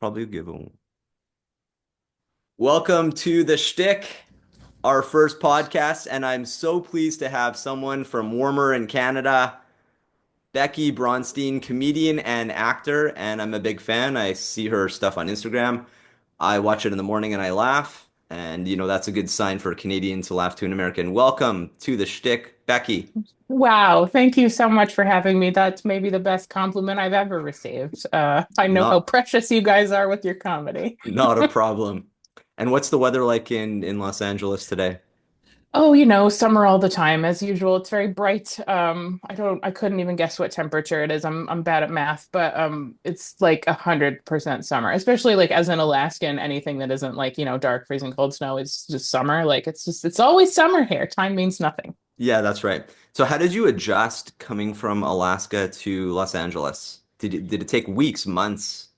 Probably give them. Welcome to the Shtick, our first podcast, and I'm so pleased to have someone from warmer in Canada, Becky Braunstein, comedian and actor, and I'm a big fan. I see her stuff on Instagram. I watch it in the morning and I laugh, and that's a good sign for a Canadian to laugh to an American. Welcome to the Shtick, Becky. Wow, thank you so much for having me. That's maybe the best compliment I've ever received. I know how Not precious you guys are with your comedy. not a problem. And what's the weather like in Los Angeles today? Oh, summer all the time as usual. It's very bright. I couldn't even guess what temperature it is. I'm bad at math, but it's like 100% summer, especially like as an Alaskan, anything that isn't like, dark, freezing cold snow is just summer. Like it's always summer here. Time means nothing. Yeah, that's right. So how did you adjust coming from Alaska to Los Angeles? Did it take weeks, months?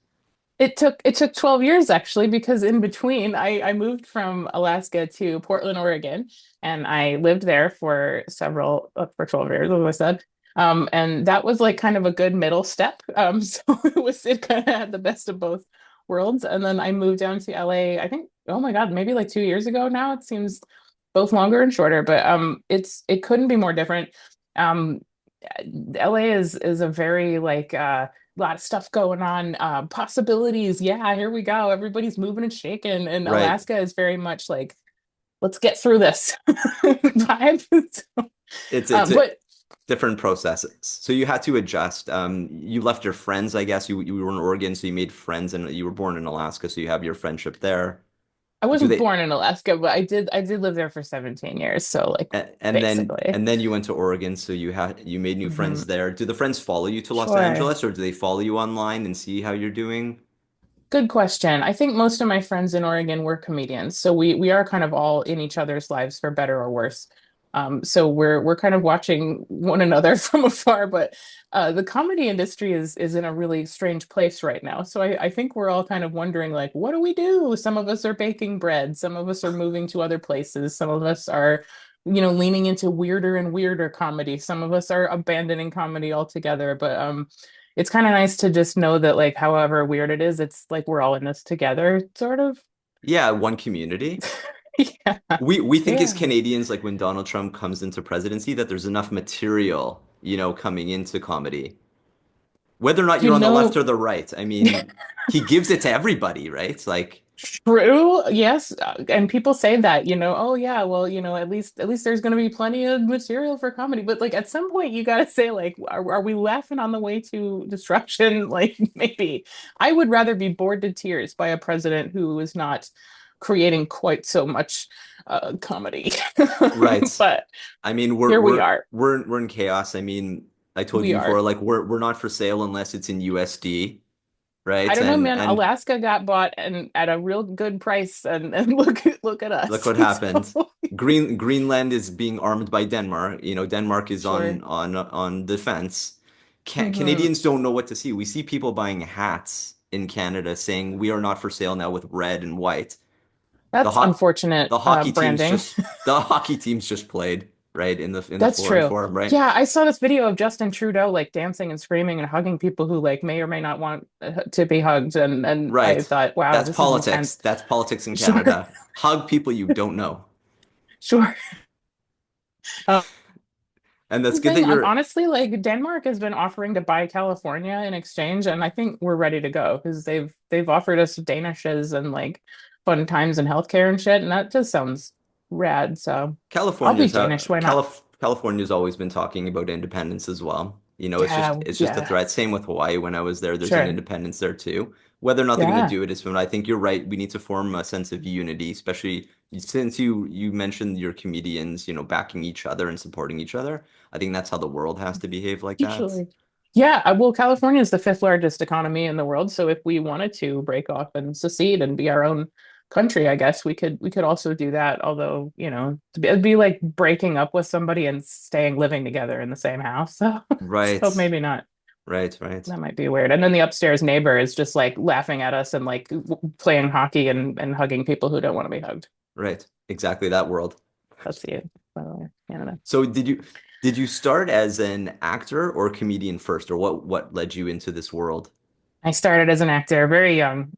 It took 12 years actually, because in between I moved from Alaska to Portland, Oregon, and I lived there for for 12 years, as I said. And that was like kind of a good middle step. So it kind of had the best of both worlds. And then I moved down to LA, I think, oh my God, maybe like 2 years ago now. It seems both longer and shorter, but it couldn't be more different. Um LA is a very like lot of stuff going on, possibilities. Yeah, here we go. Everybody's moving and shaking. And Right. Alaska is very much like, let's get through this vibe. It's a But different processes. So you had to adjust. You left your friends, I guess. You were in Oregon, so you made friends, and you were born in Alaska, so you have your friendship there. I Do wasn't they? born in Alaska, but I did live there for 17 years. So like And then basically. and then you went to Oregon, so you made new friends Mhm. there. Do the friends follow you to Los Sure. Angeles, or do they follow you online and see how you're doing? Good question. I think most of my friends in Oregon were comedians, so we are kind of all in each other's lives for better or worse. So we're kind of watching one another from afar, but the comedy industry is in a really strange place right now. So I think we're all kind of wondering like, what do we do? Some of us are baking bread, some of us are moving to other places, some of us are, leaning into weirder and weirder comedy. Some of us are abandoning comedy altogether, but it's kind of nice to just know that like however weird it is, it's like we're all in this together, sort of. Yeah, one community. Yeah. We think as Yeah. Canadians, like when Donald Trump comes into presidency, that there's enough material, coming into comedy. Whether or not You you're on the left know, or the right, I mean, he gives it to everybody, right? It's like, true. Yes. And people say that, oh yeah, well, at least there's going to be plenty of material for comedy. But like at some point you got to say like, are we laughing on the way to destruction? Like maybe I would rather be bored to tears by a president who is not creating quite so much comedy. right. But I mean, we're here we we're are. we're we're in chaos. I mean, I told We you before, are. like we're not for sale unless it's in USD, I right? don't know, And man. and Alaska got bought and at a real good price, and look at look us. what happened. So Greenland is being armed by Denmark. Denmark is sure. on defense. Hmm. Canadians don't know what to see. We see people buying hats in Canada saying we are not for sale now with red and white. The That's hot unfortunate the hockey teams branding. just the hockey teams just played, right, in the That's Florida true. Forum, right? Yeah, I saw this video of Justin Trudeau like dancing and screaming and hugging people who like may or may not want to be hugged, and I Right. thought, wow, That's this is politics. intense. That's politics in Sure, Canada. Hug people you don't know. sure. Um, And that's good that thing, you're honestly, like Denmark has been offering to buy California in exchange, and I think we're ready to go because they've offered us Danishes and like fun times and healthcare and shit, and that just sounds rad. So I'll be Danish. Why not? California's always been talking about independence as well. It's just Yeah, it's just a yeah, threat. Same with Hawaii. When I was there, there's an sure. independence there too. Whether or not they're going to Yeah, do it is fine. I think you're right. We need to form a sense of unity, especially since you mentioned your comedians, backing each other and supporting each other. I think that's how the world has to behave like that. usually. Yeah, well, California is the fifth largest economy in the world, so if we wanted to break off and secede and be our own country, I guess we could also do that. Although, it'd be like breaking up with somebody and staying living together in the same house. So, so Right. maybe not. Right, right, That might be weird. And then the upstairs neighbor is just like laughing at us and like playing hockey and hugging people who don't want to be hugged. right. Exactly that world. That's you, by the way, Canada. So did you start as an actor or comedian first, or what led you into this world? I started as an actor very young,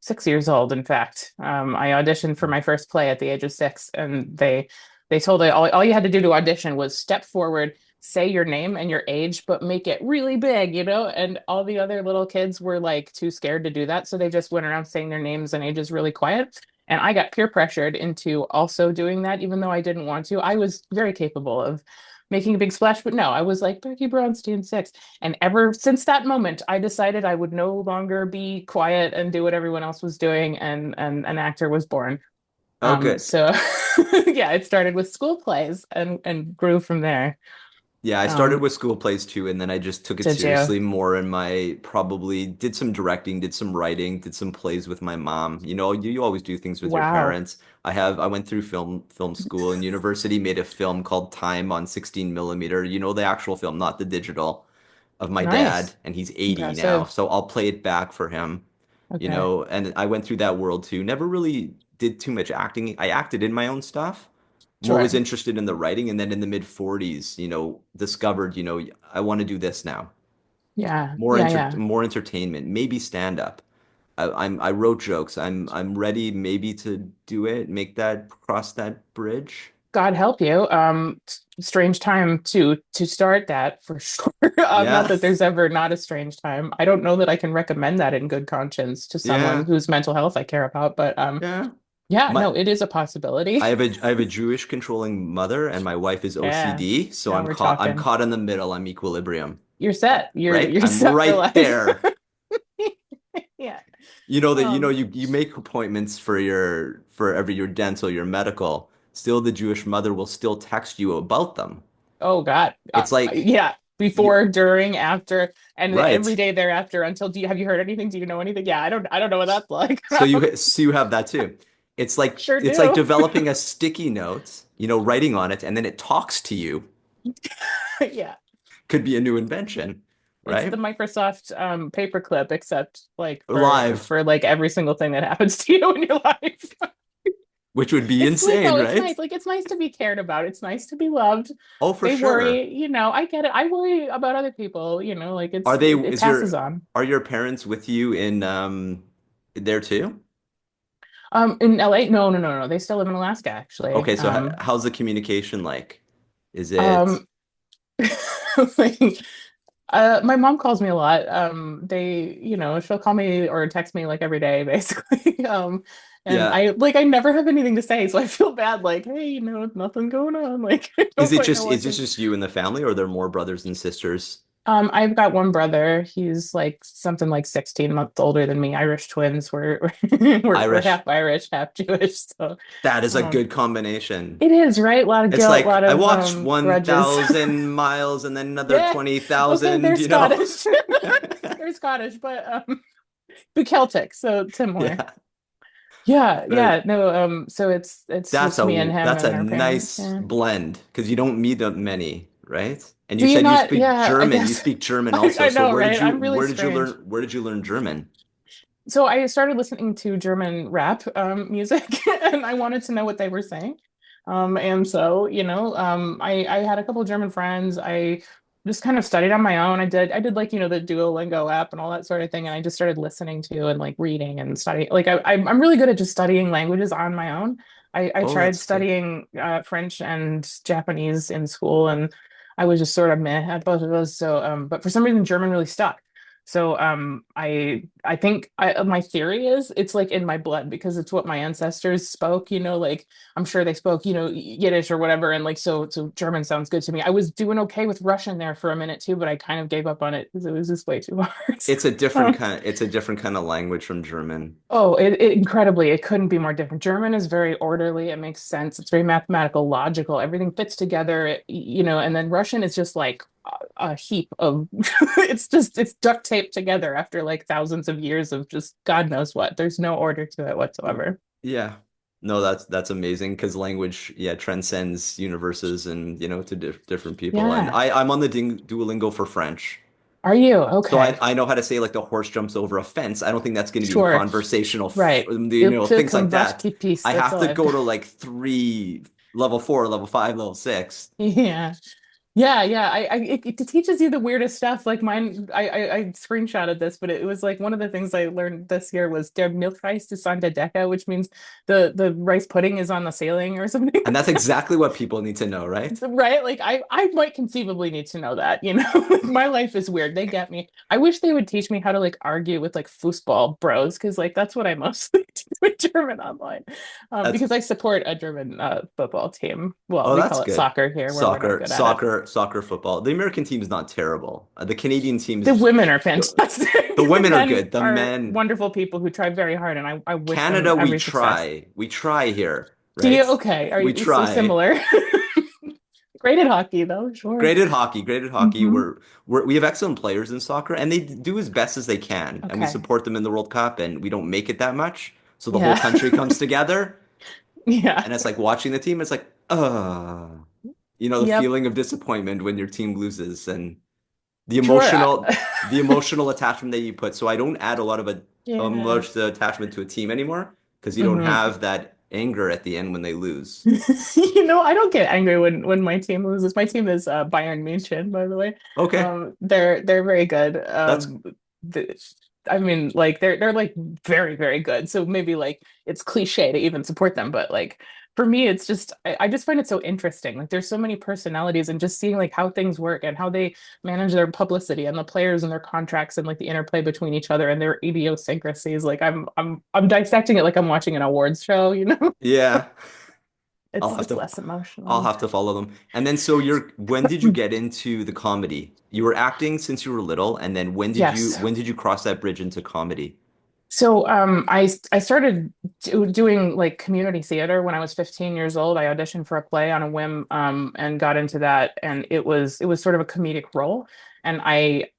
6 years old, in fact. I auditioned for my first play at the age of 6, and they told me all you had to do to audition was step forward, say your name and your age, but make it really big, And all the other little kids were like too scared to do that, so they just went around saying their names and ages really quiet. And I got peer pressured into also doing that, even though I didn't want to. I was very capable of making a big splash, but no, I was like Becky Braunstein 6. And ever since that moment, I decided I would no longer be quiet and do what everyone else was doing, and an actor was born. Okay. So yeah, it started with school plays and grew from there. Yeah, I started Um, with school plays too, and then I just took it did you? seriously more in my probably did some directing, did some writing, did some plays with my mom. You always do things with your Wow. parents. I went through film school and university, made a film called Time on 16 millimeter. The actual film, not the digital, of my dad, Nice. and he's 80 now. Impressive. So I'll play it back for him, Okay. and I went through that world too. Never really did too much acting. I acted in my own stuff, more was Sure. interested in the writing, and then in the mid 40s, discovered, I want to do this now. Yeah. Yeah. Yeah. More entertainment, maybe stand up. I wrote jokes. I'm ready maybe to do it, make that cross that bridge. God help you. Strange time to start that for sure. Not Yeah. that there's ever not a strange time. I don't know that I can recommend that in good conscience to someone Yeah. whose mental health I care about, but Yeah. yeah, My no, it is a possibility. I have a Jewish controlling mother and my wife is Yeah. OCD, so Now I'm we're caught talking. in the middle. I'm equilibrium, You're set. You're right? you're I'm set for right life. there. Yeah. You know that Um, you make appointments for every your dental, your medical. Still, the Jewish mother will still text you about them. oh God. It's like Yeah. you Before, during, after, and every right. day thereafter until have you heard anything? Do you know anything? Yeah, I don't know what that's like. So you have that too. Sure It's like do. developing a sticky note, writing on it, and then it talks to you. Yeah. Could be a new invention, It's the right? Microsoft paperclip, except like Live, for like every single thing that happens to you in your life. which would be It's like, insane, no, it's right? nice. Like it's nice to be cared about. It's nice to be loved. Oh, for They sure. worry, I get it. I worry about other people, like Are they, it passes on. are your parents with you in there too? In LA, no, no, no, no. They still live in Alaska, actually. Okay, so how's the communication like? Is it Um, like, my mom calls me a lot. She'll call me or text me like every day, basically. And yeah. I never have anything to say, so I feel bad. Like, hey, nothing going on. Like, I don't quite know Is what it to. just you and the family, or are there more brothers and sisters? I've got one brother. He's like something like 16 months older than me. Irish twins. We're Irish. half Irish, half Jewish. So, That is a um, good combination. it is, right? A lot of It's guilt, a like lot I of walked grudges. 1,000 miles and then another Yeah. Okay, they're 20,000, Scottish. They're Scottish, but Celtic, so similar. Yeah. Yeah, Uh, yeah. No, so it's just me and him that's a and our parents. nice Yeah. blend because you don't meet that many, right? And you Do you said you not? speak Yeah, I German. You guess. speak German I, also. I So know, right? I'm really strange. where did you learn German? So I started listening to German rap music, and I wanted to know what they were saying. And so, I had a couple of German friends. I just kind of studied on my own. I did like, the Duolingo app and all that sort of thing. And I just started listening to and like reading and studying. Like I'm really good at just studying languages on my own. I Oh, tried that's good. studying French and Japanese in school, and I was just sort of meh at both of those. So, but for some reason, German really stuck. So I think my theory is it's like in my blood because it's what my ancestors spoke, like I'm sure they spoke, Yiddish or whatever, and like so German sounds good to me. I was doing okay with Russian there for a minute too, but I kind of gave up on it because it was just way too hard. Um, It's a different kind of language from German. Oh, it incredibly, it couldn't be more different. German is very orderly. It makes sense. It's very mathematical, logical. Everything fits together, and then Russian is just like a heap of it's duct taped together after like thousands of years of just God knows what. There's no order to it whatsoever. Yeah. No, that's amazing because language, yeah, transcends universes and, to different people. And Yeah. I'm on the Duolingo for French. Are you? So Okay. I know how to say like the horse jumps over a fence. I don't think that's going to be in Sure. conversational, Right. Il peut things like that. combattre peace. I That's have all to I've go done. to like three, level 4, level 5, level 6. Yeah. Yeah, yeah. It teaches you the weirdest stuff. Like mine, I screenshotted this, but it was like one of the things I learned this year was der Milchreis ist an der Decke, which means the rice pudding is on the ceiling or something And like that's that. exactly what people need to know, right? Right? Like I might conceivably need to know that, you know? Like, my life is weird. They get me. I wish they would teach me how to like argue with like foosball bros, because like that's what I mostly do in German online. That's Because I support a German football team. Well, Oh, we that's call it good. soccer here, where we're not Soccer, good at it. soccer, soccer, football. The American team is not terrible. The Canadian team The is women are good. fantastic. The The women are men good. The are men, wonderful people who try very hard, and I wish them Canada, we every success. try. We try here, Do you? right? Okay. Are We you so try. similar? Great at hockey, though, sure. Great at hockey, great at hockey. Hmm. We have excellent players in soccer, and they do as best as they can, and we Okay. support them in the World Cup, and we don't make it that much. So the whole Yeah. country comes together, Yeah. and it's like watching the team. It's like, the Yep. feeling of disappointment when your team loses, and the Sure. emotional attachment that you put. So I don't add a lot of a Yeah. much attachment to a team anymore because you don't Hmm. have that anger at the end when they lose. I don't get angry when my team loses. My team is Bayern München, by the way. Okay, They're very good. that's The, I mean, like they're like very, very good. So maybe like it's cliche to even support them, but like for me, it's just I just find it so interesting. Like there's so many personalities, and just seeing like how things work and how they manage their publicity and the players and their contracts and like the interplay between each other and their idiosyncrasies. Like I'm dissecting it like I'm watching an awards show, you know? yeah. I'll have It's to less I'll emotional. have to follow them. And then so when did you get into the comedy? You were acting since you were little, and then Yes. when did you cross that bridge into comedy? So I started doing like community theater when I was 15 years old. I auditioned for a play on a whim and got into that, and it was sort of a comedic role, and I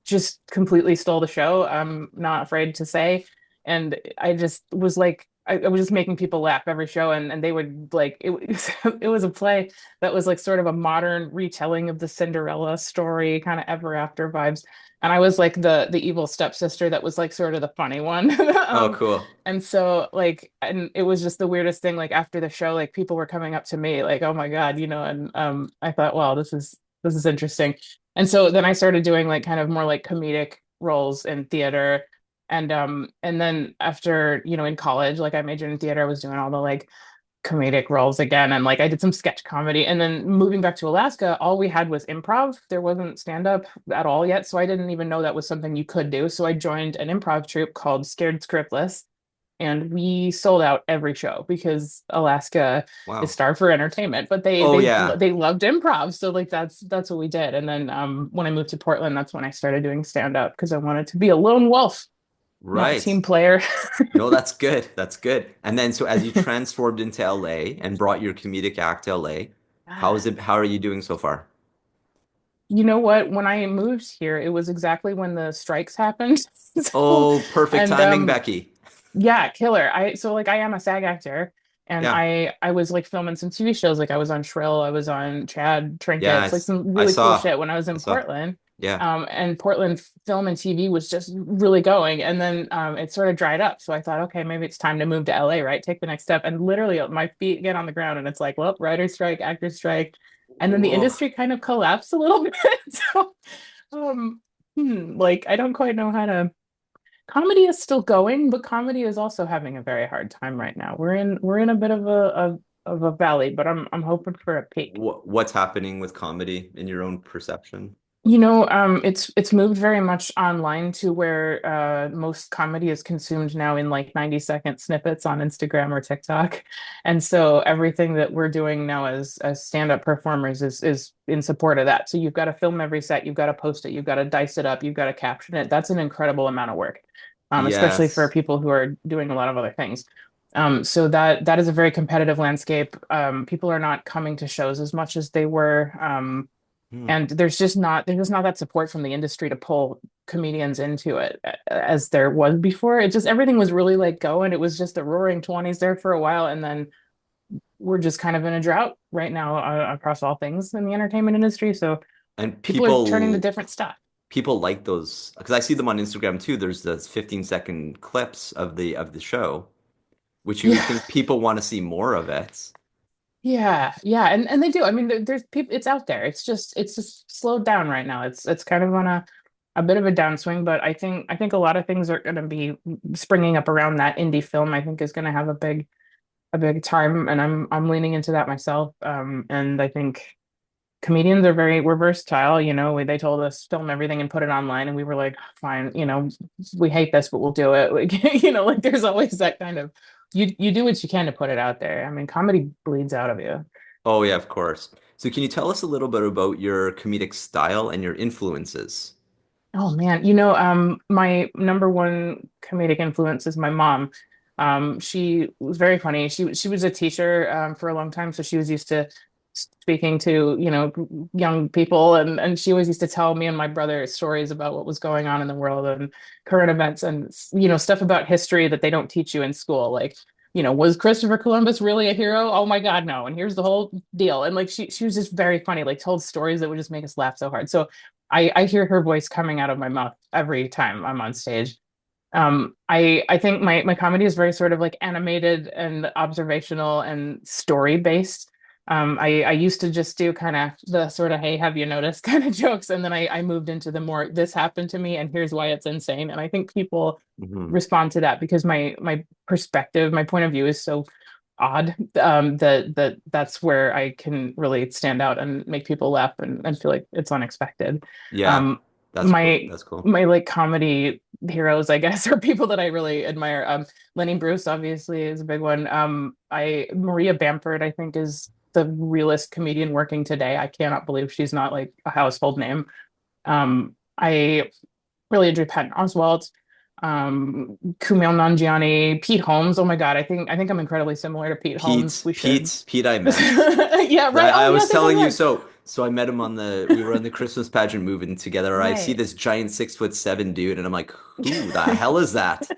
just completely stole the show. I'm not afraid to say, and I just was like I was just making people laugh every show, and they would like it was a play that was like sort of a modern retelling of the Cinderella story, kind of ever after vibes, and I was like the evil stepsister that was like sort of the funny one. Oh, Um, cool. and so like and it was just the weirdest thing. Like after the show, like people were coming up to me like, "Oh my God," and I thought, "Wow, this is interesting." And so then I started doing like kind of more like comedic roles in theater. And then after, in college, like I majored in theater, I was doing all the like comedic roles again, and like I did some sketch comedy, and then moving back to Alaska, all we had was improv. There wasn't stand up at all yet, so I didn't even know that was something you could do. So I joined an improv troupe called Scared Scriptless, and we sold out every show because Alaska is Wow. starved for entertainment, but they Oh they yeah. they loved improv, so like that's what we did. And then when I moved to Portland, that's when I started doing stand up because I wanted to be a lone wolf, not a Right. team player. No, that's good. That's good. And then so as you transformed into LA and brought your comedic act to LA, how are you doing so far? You know what? When I moved here, it was exactly when the strikes happened. So, Oh, perfect and timing, Becky. yeah, killer. I am a SAG actor, and Yeah. I was like filming some TV shows. Like I was on Shrill, I was on Chad Yeah, Trinkets, like some I really cool saw. shit when I was I in saw. Portland. Yeah. And Portland film and TV was just really going, and then it sort of dried up. So I thought, okay, maybe it's time to move to LA, right? Take the next step. And literally, my feet get on the ground, and it's like, well, writer's strike, actor's strike, and then the Oh, industry kind of collapsed a little bit. So, um, like I don't quite know how to. Comedy is still going, but comedy is also having a very hard time right now. We're in a bit of a valley, but I'm hoping for a peak. what's happening with comedy in your own perception? It's moved very much online to where most comedy is consumed now in like 90-second snippets on Instagram or TikTok. And so everything that we're doing now as stand-up performers is in support of that. So you've got to film every set, you've got to post it, you've got to dice it up, you've got to caption it. That's an incredible amount of work, especially for Yes. people who are doing a lot of other things. So that is a very competitive landscape. People are not coming to shows as much as they were. Hmm. And there's just not that support from the industry to pull comedians into it as there was before. It just everything was really like going. It was just the roaring 20s there for a while, and then we're just kind of in a drought right now across all things in the entertainment industry. So And people are turning to different stuff. people like those because I see them on Instagram too. There's the 15-second clips of the show, which you would Yeah. think people want to see more of it. Yeah, yeah, and they do. I mean, there's people. It's out there. It's just slowed down right now. It's kind of on a bit of a downswing, but I think a lot of things are going to be springing up around that indie film. I think is going to have a big time, and I'm leaning into that myself. And I think comedians are we're versatile. They told us film everything and put it online, and we were like, fine. We hate this, but we'll do it. Like, like there's always that kind of you do what you can to put it out there. I mean, comedy bleeds out of you. Oh yeah, of course. So can you tell us a little bit about your comedic style and your influences? Oh man, my number one comedic influence is my mom. She was very funny. She was a teacher for a long time, so she was used to speaking to, young people, and she always used to tell me and my brother stories about what was going on in the world and current events and stuff about history that they don't teach you in school. Like, was Christopher Columbus really a hero? Oh my God, no. And here's the whole deal. And like she was just very funny, like told stories that would just make us laugh so hard. So I hear her voice coming out of my mouth every time I'm on stage. I think my comedy is very sort of like animated and observational and story based. I used to just do kind of the sort of, hey, have you noticed kind of jokes, and then I moved into the more, this happened to me and here's why it's insane. And I think people Hmm. respond to that because my perspective, my point of view is so odd, that's where I can really stand out and make people laugh and feel like it's unexpected. Yeah, Um, that's cool. my That's cool. my like comedy heroes, I guess, are people that I really admire. Lenny Bruce obviously is a big one. I Maria Bamford, I think, is the realest comedian working today. I cannot believe she's not like a household name. I really enjoy Patton Oswalt, Kumail Nanjiani, Pete Holmes. Oh my God, I think I'm incredibly similar to Pete Holmes. We should. Pete, I met. Yeah, right. I Oh was yes, yes, yes, telling you yes. so I met him we were on the Christmas pageant moving together. I see Right. this giant 6'7" dude and I'm like, who the hell is that?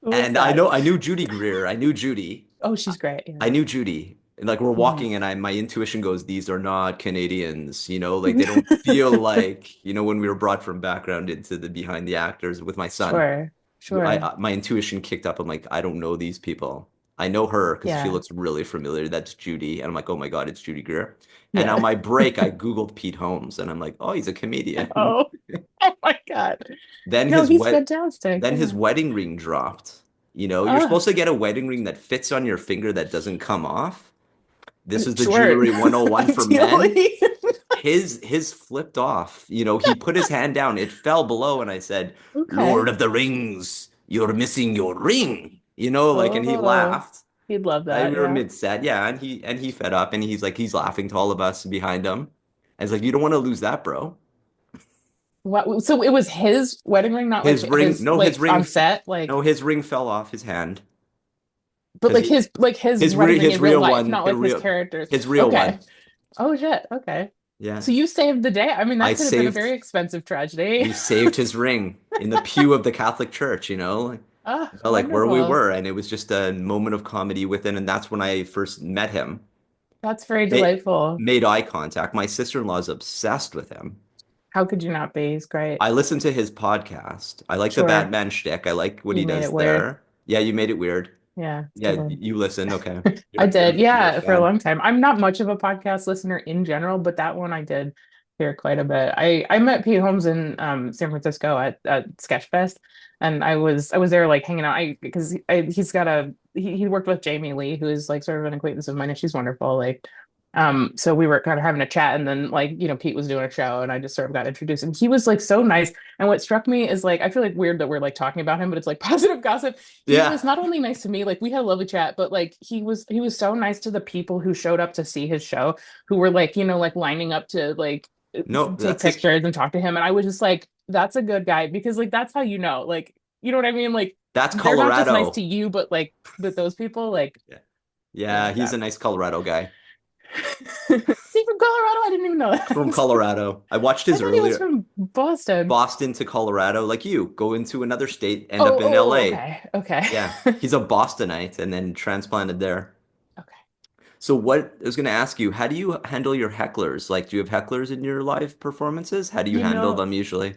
Who is And that? I knew Judy Greer. I knew Judy. Oh, she's great. Yeah. I knew Judy. And like we're Mhm. walking and my intuition goes, these are not Canadians, like they don't feel like, when we were brought from background into the behind the actors with my son. Sure. Sure. My intuition kicked up. I'm like, I don't know these people. I know her because she Yeah. looks really familiar. That's Judy. And I'm like, oh my God, it's Judy Greer. And on Yeah. my break, I Googled Pete Holmes and I'm like, oh, he's a comedian. Oh. Oh my God. Then No, his he's wed fantastic. then his Yeah. wedding ring dropped. You're Oh, supposed to get a wedding ring that fits on your finger that doesn't come off. This is the sure. jewelry 101 for men. Ideally. His flipped off. He put his hand down. It fell below, and I said, "Lord Okay. of the Rings, you're missing your ring." And he Oh, laughed. he'd love We that. were Yeah. mid set, yeah, and he fed up, and he's laughing to all of us behind him. And it's like, you don't want to lose that, bro. What? So it was his wedding ring, not His like ring, his no, his like ring, on set, like, no, his ring fell off his hand but because like his wedding ring his in real real life, one, not like his characters. his real one, Okay. Oh shit. Okay. yeah. So you saved the day. I mean, I that could have been a saved very expensive tragedy. We saved his ring in the pew of the Catholic Church, Ah, like where we wonderful. were. And it was just a moment of comedy within. And that's when I first met him. That's very Made, delightful. made eye contact. My sister-in-law's obsessed with him. How could you not be? He's great. I listened to his podcast. I like the Sure. Batman shtick. I like what You he made does it weird. there. Yeah, you made it weird. Yeah, it's a Yeah, good one. you listen. Okay. I You're did. you're a Yeah, for a fan. long time. I'm not much of a podcast listener in general, but that one I did hear quite a bit. I met Pete Holmes in San Francisco at Sketchfest, and I was there like hanging out. Because he's got he worked with Jamie Lee, who is like sort of an acquaintance of mine, and she's wonderful. Like, so we were kind of having a chat, and then like Pete was doing a show, and I just sort of got introduced, and he was like so nice. And what struck me is like I feel like weird that we're like talking about him, but it's like positive gossip. He Yeah. was not only nice to me, like we had a lovely chat, but like he was so nice to the people who showed up to see his show, who were like, like lining up to like No, take that's it. pictures and talk to him. And I was just like, that's a good guy because like that's how like, you know what I mean? Like That's they're not just nice Colorado. to you, but like with those people, like Yeah. I Yeah, love he's a that. nice Colorado guy. See from Colorado? I didn't even know From that. Colorado. I watched I his thought he was earlier from Boston. Boston to Colorado, like you, go into another state, end Oh, up in oh, LA. okay. Okay. Yeah, he's a Bostonite and then transplanted there. Okay. So what I was going to ask you, how do you handle your hecklers? Like, do you have hecklers in your live performances? How do you You handle know, them usually?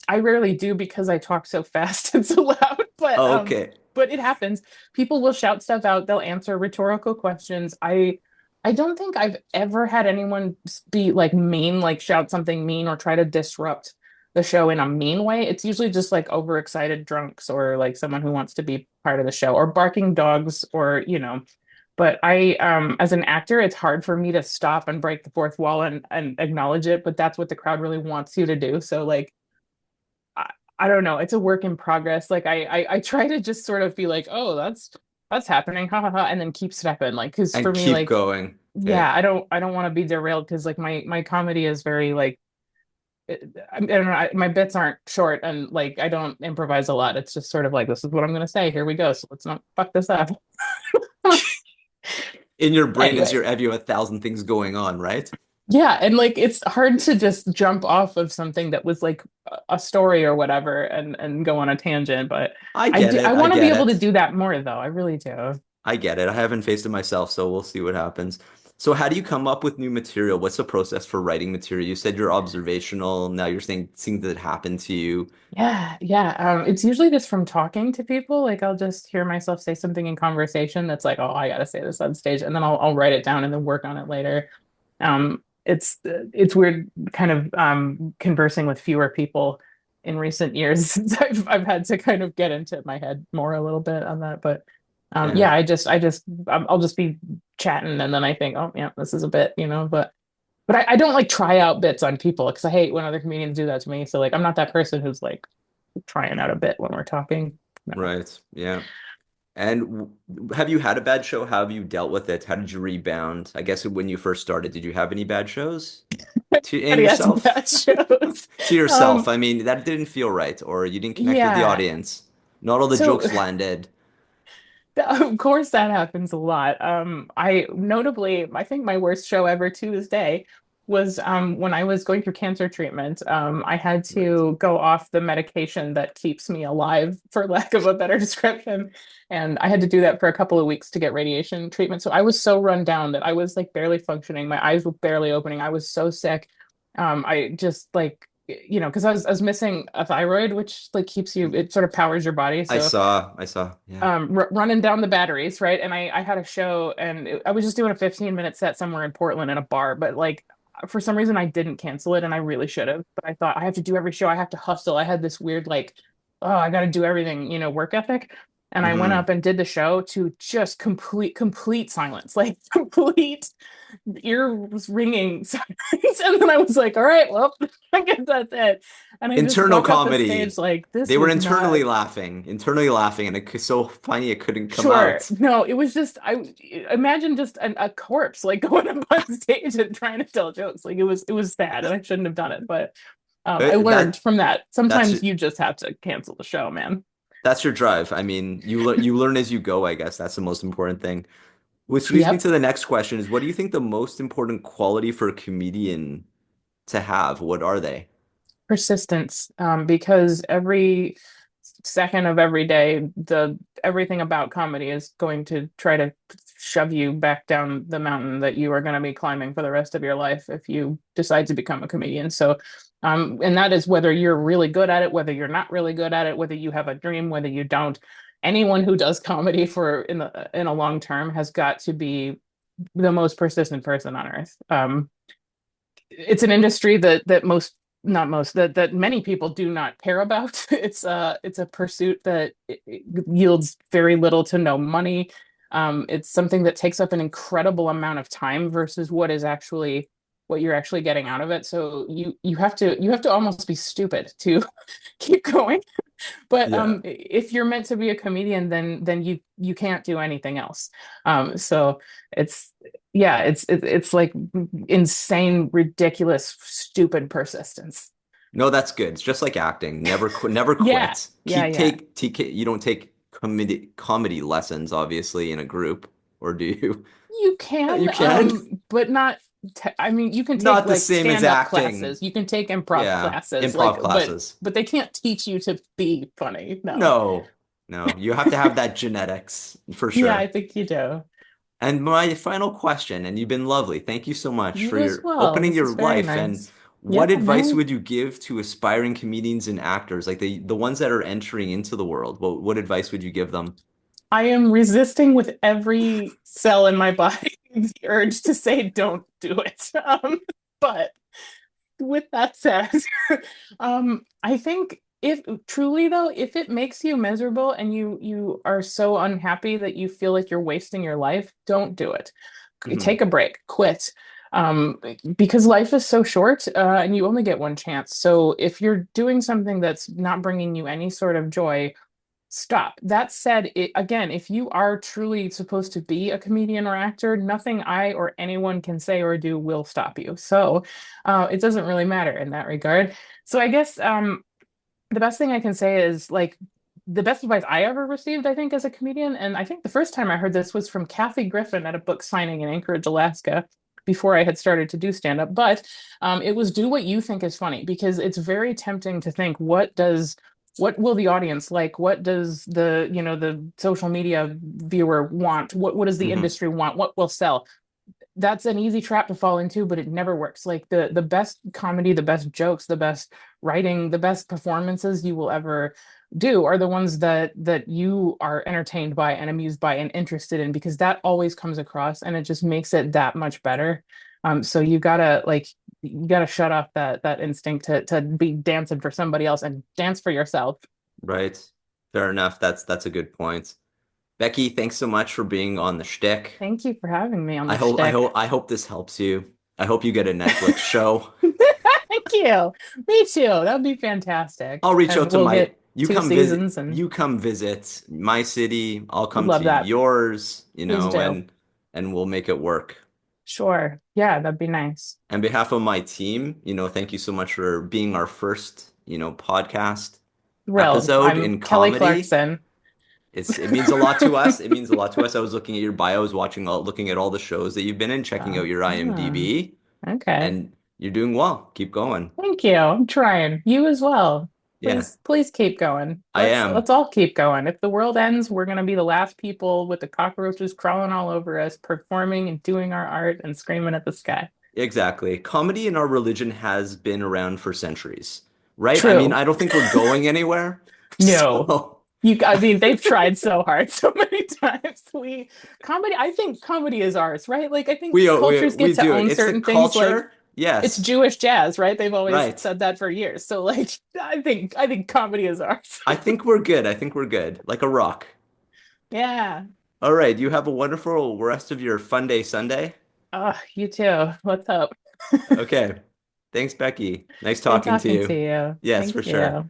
I rarely do because I talk so fast and so loud, Oh, okay. but it happens. People will shout stuff out, they'll answer rhetorical questions. I I don't think I've ever had anyone be like mean, like shout something mean or try to disrupt the show in a mean way. It's usually just like overexcited drunks or like someone who wants to be part of the show or barking dogs or, but as an actor, it's hard for me to stop and break the fourth wall and acknowledge it, but that's what the crowd really wants you to do. So like I, I don't know, it's a work in progress. Like I try to just sort of be like, oh, that's happening, ha ha ha, and then keep stepping. Like, because for And me, keep like going. Okay. yeah, I don't want to be derailed because like my comedy is very like I don't know, my bits aren't short and like I don't improvise a lot. It's just sort of like this is what I'm gonna say. Here we go. So let's not fuck this up. In your brain as Anyway, you're have you have 1,000 things going on, right? yeah, and like it's hard to just jump off of something that was like a story or whatever and go on a tangent, but I get I it. I want to be get able to it. do that more though. I really do. I get it. I haven't faced it myself, so we'll see what happens. So how do you come up with new material? What's the process for writing material? You said you're observational. Now you're saying things that happen to you. Yeah, yeah. It's usually just from talking to people. Like I'll just hear myself say something in conversation that's like, oh, I gotta say this on stage, and then I'll write it down and then work on it later. It's weird kind of conversing with fewer people in recent years since I've had to kind of get into my head more a little bit on that. But Yeah. yeah, I'll just be chatting and then I think, oh yeah, this is a bit, but I don't like try out bits on people because I hate when other comedians do that to me. So like I'm not that person who's like trying out a bit when we're talking. No. Right. Yeah. And have you had a bad show? How have you dealt with it? How did you rebound? I guess when you first started, did you have any bad shows to But in he has yourself? bad shows. To yourself. Um, I mean, that didn't feel right, or you didn't connect with the yeah. audience. Not all the So jokes landed. of course that happens a lot. I think my worst show ever to this day was when I was going through cancer treatment. I had Right. to go off the medication that keeps me alive, for lack of a better description. And I had to do that for a couple of weeks to get radiation treatment. So I was so run down that I was like barely functioning. My eyes were barely opening. I was so sick. I just like because I was missing a thyroid, which like keeps you, it sort of powers your body. So I saw. Yeah. r running down the batteries, right? And I had a show and I was just doing a 15-minute set somewhere in Portland in a bar, but like for some reason I didn't cancel it and I really should have. But I thought I have to do every show, I have to hustle. I had this weird like, oh, I got to do everything, work ethic. And I went Hmm. up and did the show to just complete silence, like complete ears ringing silence. And then I was like, all right, well, I guess that's it. And I just Internal walk off the stage comedy. like this They were was not internally laughing, and it's so funny it couldn't come sure. out. No, it was just I imagine just a corpse like going up on stage and trying to tell jokes. Like it was sad and I shouldn't have done it, but I learned That from that. that's Sometimes you just have to cancel the show, man. that's your drive. I mean, you learn as you go, I guess. That's the most important thing. Which leads me Yep. to the next question is what do you think the most important quality for a comedian to have? What are they? Persistence. Because every second of every day, the everything about comedy is going to try to shove you back down the mountain that you are going to be climbing for the rest of your life if you decide to become a comedian. So, and that is whether you're really good at it, whether you're not really good at it, whether you have a dream, whether you don't. Anyone who does comedy for in a long term has got to be the most persistent person on earth. It's an industry that most not most that many people do not care about. It's a pursuit that yields very little to no money. It's something that takes up an incredible amount of time versus what you're actually getting out of it. So you have to almost be stupid to keep going. But Yeah. if you're meant to be a comedian, then you can't do anything else. So it's yeah, it's like insane, ridiculous, stupid persistence. No, that's good. It's just like acting. Never Yeah, quit. yeah, yeah. You don't take comedy lessons, obviously, in a group, or do you? You can, You can. but not. I mean, you can take Not the like same as stand-up acting. classes. You can take improv Yeah. classes, like, Improv classes. but they can't teach you to be funny. No. No. No. You have to have that genetics for Yeah, I sure. think you do. And my final question, and you've been lovely. Thank you so much for You as your well. opening This your is very life. And nice. Yeah, what advice man. would you give to aspiring comedians and actors, like the ones that are entering into the world? What advice would you give them? I am resisting with every cell in my body the urge to say don't do it. But with that said, I think if truly though, if it makes you miserable and you are so unhappy that you feel like you're wasting your life, don't do it. Hmm. Take a break, quit. Because life is so short, and you only get one chance. So if you're doing something that's not bringing you any sort of joy, stop. That said, again, if you are truly supposed to be a comedian or actor, nothing I or anyone can say or do will stop you. So it doesn't really matter in that regard. So I guess the best thing I can say is like the best advice I ever received, I think, as a comedian, and I think the first time I heard this was from Kathy Griffin at a book signing in Anchorage, Alaska, before I had started to do stand up. But it was do what you think is funny because it's very tempting to think, what will the audience like? What does the social media viewer want? What does the Hmm. industry want? What will sell? That's an easy trap to fall into, but it never works. Like the best comedy, the best jokes, the best writing, the best performances you will ever do are the ones that you are entertained by and amused by and interested in because that always comes across and it just makes it that much better. So you gotta shut off that instinct to be dancing for somebody else and dance for yourself. Right. Fair enough. That's a good point. Becky, thanks so much for being on the shtick. Thank you for having me on I the hope I shtick. hope I hope this helps you. I hope you get a Netflix show. Thank you. Me too. That would be fantastic. I'll reach out And to we'll my get two seasons and you come visit my city. I'll would come love to that. yours, Please do. and we'll make it work. Sure. Yeah, that'd be nice. On behalf of my team, thank you so much for being our first, podcast Thrilled. episode I'm in Kelly comedy. Clarkson. It means a lot to us. It means a lot to us. I was looking at your bios, looking at all the shows that you've been in, checking out your Ah, IMDb, okay. and you're doing well. Keep going. Thank you. I'm trying. You as well. Yeah, Please keep going. I Let's am. all keep going. If the world ends, we're gonna be the last people with the cockroaches crawling all over us, performing and doing our art and screaming at the sky. Exactly. Comedy in our religion has been around for centuries, right? I mean, True. I don't think we're going anywhere. No. So I mean, they've tried so hard so many times. I think comedy is ours, right? Like, I think cultures get we to do. own It's the certain things. Like, culture. it's Yes, Jewish jazz, right? They've always right. said that for years. So, like, I think comedy is ours. I think we're good. I think we're good. Like a rock. Yeah. All right. You have a wonderful rest of your fun day Sunday. You too. What's up? Okay. Thanks, Becky. Nice Good talking to talking to you. you. Yes, Thank for sure. you.